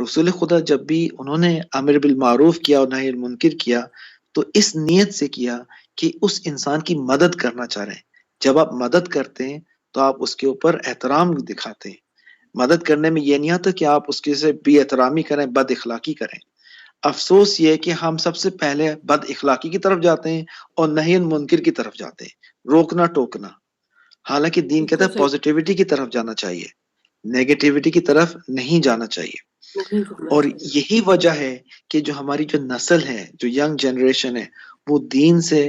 رسول خدا جب بھی انہوں نے امر بالمعروف کیا اور نہی المنکر کیا تو اس نیت سے کیا کہ اس انسان کی مدد کرنا چاہ رہے ہیں. جب آپ مدد کرتے ہیں تو آپ اس کے اوپر احترام دکھاتے ہیں. مدد کرنے میں یہ نہیں آتا کہ آپ اس کے سے بے احترامی کریں، بد اخلاقی کریں. افسوس یہ ہے کہ ہم سب سے پہلے بد اخلاقی کی طرف جاتے ہیں اور نہی منکر کی طرف جاتے ہیں، روکنا ٹوکنا. حالانکہ دین کہتا بالکل ہے صحیح. پازیٹیوٹی کی طرف جانا چاہیے، نیگیٹیوٹی کی طرف نہیں جانا چاہیے. نہیں کرنا اور چاہیے. یہی وجہ ہے کہ جو ہماری جو نسل ہے، جو ینگ جنریشن ہے، وہ دین سے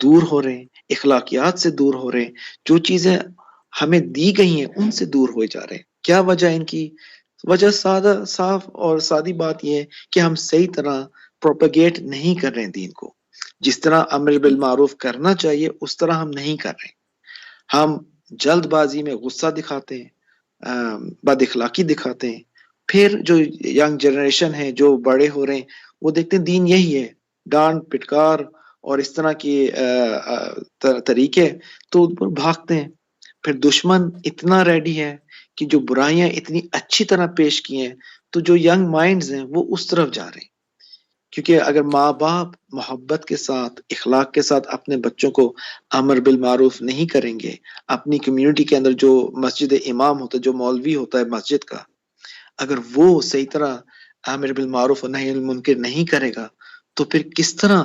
دور ہو رہے ہیں، اخلاقیات سے دور ہو رہے ہیں. جو چیزیں ہمیں دی گئی ہیں ان سے دور ہوئے جا رہے ہیں. کیا وجہ ان کی؟ وجہ سادہ صاف اور سادی بات یہ ہے کہ ہم صحیح طرح پروپیگیٹ نہیں کر رہے ہیں دین کو. جس طرح امر بالمعروف کرنا چاہیے اس طرح ہم نہیں کر رہے. ہم جلد بازی میں غصہ دکھاتے ہیں، بد اخلاقی دکھاتے ہیں. پھر جو ینگ جنریشن ہے، جو بڑے ہو رہے ہیں، وہ دیکھتے ہیں دین یہی ہے، ڈانٹ پٹکار اور اس طرح کے طریقے، تو ان پر بھاگتے ہیں. پھر دشمن اتنا ریڈی ہے کہ جو برائیاں اتنی اچھی طرح پیش کی ہیں تو جو ینگ مائنڈز ہیں وہ اس طرف جا رہے ہیں. کیونکہ اگر ماں باپ محبت کے ساتھ، اخلاق کے ساتھ اپنے بچوں کو امر بالمعروف نہیں کریں گے، اپنی کمیونٹی کے اندر جو مسجد امام ہوتا ہے، جو مولوی ہوتا ہے مسجد کا، اگر وہ صحیح طرح امر بالمعروف اور نہی المنکر نہیں کرے گا تو پھر کس طرح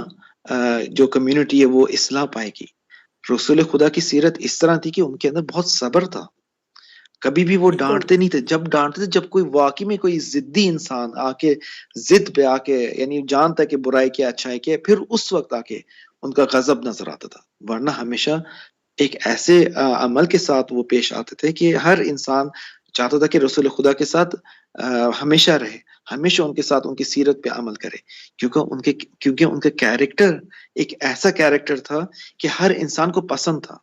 جو کمیونٹی ہے وہ اصلاح پائے گی؟ رسول خدا کی سیرت اس طرح تھی کہ ان کے اندر بہت صبر تھا. کبھی بھی وہ بالکل. ڈانٹتے نہیں تھے. جب ڈانٹتے تھے جب کوئی واقعی میں کوئی ضدی انسان آ کے ضد پہ آ کے، یعنی جانتا ہے کہ برائی کیا اچھائی کیا، پھر اس وقت آ کے ان کا غضب نظر آتا تھا. ورنہ ہمیشہ ایک ایسے عمل کے ساتھ وہ پیش آتے تھے کہ ہر انسان چاہتا تھا کہ رسول خدا کے ساتھ ہمیشہ رہے، ہمیشہ ان کے ساتھ ان کی سیرت پہ عمل کرے. کیونکہ ان کا کیریکٹر ایک ایسا کیریکٹر تھا کہ ہر انسان کو پسند تھا.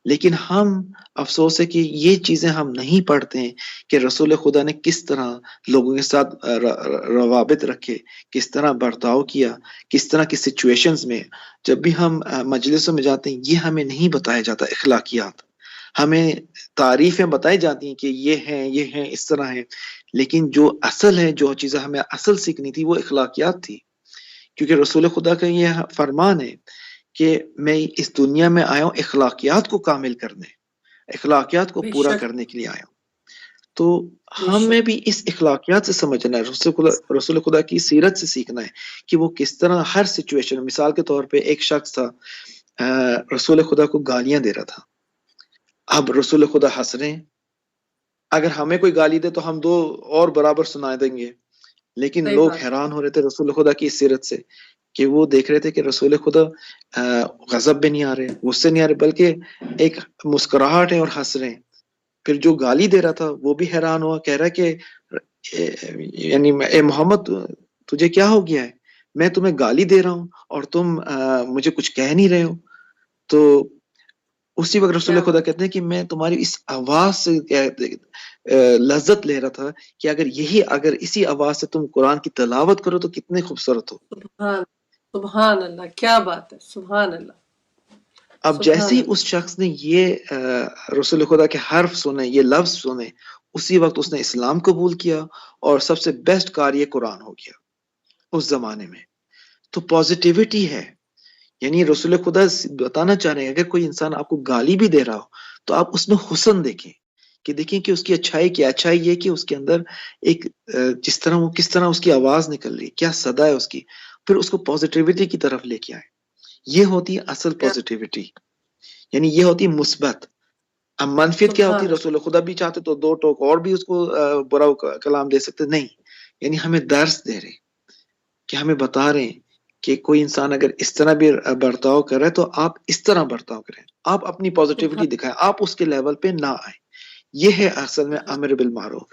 لیکن ہم افسوس ہے کہ یہ چیزیں ہم نہیں پڑھتے ہیں کہ رسول خدا نے کس طرح لوگوں کے ساتھ روابط رکھے، کس طرح برتاؤ کیا، کس طرح کی سچویشنز میں. جب بھی ہم مجلسوں میں جاتے ہیں یہ ہمیں نہیں بتایا جاتا اخلاقیات. ہمیں تعریفیں بتائی جاتی ہیں کہ یہ ہیں اس طرح ہیں، لیکن جو اصل ہے، جو چیزیں ہمیں اصل سیکھنی تھی وہ اخلاقیات تھی. کیونکہ رسول خدا کا یہ فرمان ہے کہ میں اس دنیا میں آیا ہوں اخلاقیات کو کامل کرنے، اخلاقیات کو بے پورا شک. کرنے کے لیے آیا ہوں. تو بے ہمیں شک. بھی اس اخلاقیات سے سمجھنا ہے، رسول خدا کی سیرت سے سیکھنا ہے کہ وہ کس طرح ہر سچویشن. مثال کے طور پہ ایک شخص تھا، رسول خدا کو گالیاں دے رہا تھا. اب رسول خدا ہنس رہے ہیں. اگر ہمیں کوئی گالی دے تو ہم دو اور برابر سنا دیں گے، لیکن صحیح لوگ بات. حیران ہو رہے تھے رسول خدا کی سیرت سے، کہ وہ دیکھ رہے تھے کہ رسول خدا غضب بھی نہیں آ رہے، غصے نہیں آ رہے، بلکہ ایک مسکراہٹ ہے اور ہنس رہے ہیں. پھر جو گالی دے رہا تھا وہ بھی حیران ہوا، کہہ رہا کہ یعنی اے محمد تجھے کیا ہو گیا ہے؟ میں تمہیں گالی دے رہا ہوں اور تم مجھے کچھ کہہ نہیں رہے ہو. تو اسی وقت رسول کیا خدا بات. کہتے ہیں کہ میں تمہاری اس آواز سے لذت لے رہا تھا کہ اگر اسی آواز سے تم قرآن کی تلاوت کرو تو کتنے خوبصورت ہو. سبحان سبحان اللہ. کیا بات ہے. سبحان اللہ. اب جیسے سبحان ہی اللہ. اس شخص نے یہ رسول خدا کے حرف سنے، یہ لفظ سنے، اسی وقت اس نے اسلام قبول کیا اور سب سے بیسٹ قاری قرآن ہو گیا اس زمانے میں. تو پازیٹیوٹی ہے. یعنی رسول خدا بتانا چاہ رہے ہیں اگر کوئی انسان آپ کو گالی بھی دے رہا ہو تو آپ اس میں حسن دیکھیں، کہ دیکھیں کہ اس کی اچھائی کیا. اچھائی یہ کہ اس کے اندر ایک کس طرح اس کی آواز نکل رہی، کیا صدا ہے اس کی. پھر اس کو پازیٹیوٹی کی طرف لے کے آئے. یہ ہوتی ہے اصل کیا. پازیٹیوٹی، یعنی یہ ہوتی مثبت. اب منفیت کیا ہوتی سبحان ہے؟ اللہ. رسول خدا بھی چاہتے تو دو ٹوک اور بھی اس کو برا کلام دے سکتے، نہیں. یعنی ہمیں درس دے رہے کہ ہمیں بتا رہے ہیں کہ کوئی انسان اگر اس طرح بھی برتاؤ کر رہا ہے تو آپ اس طرح برتاؤ کریں، آپ اپنی سبحان پازیٹیوٹی دکھائیں، آپ اس کے لیول پہ نہ آئیں. یہ ہے اصل میں اللہ. امر بالمعروف.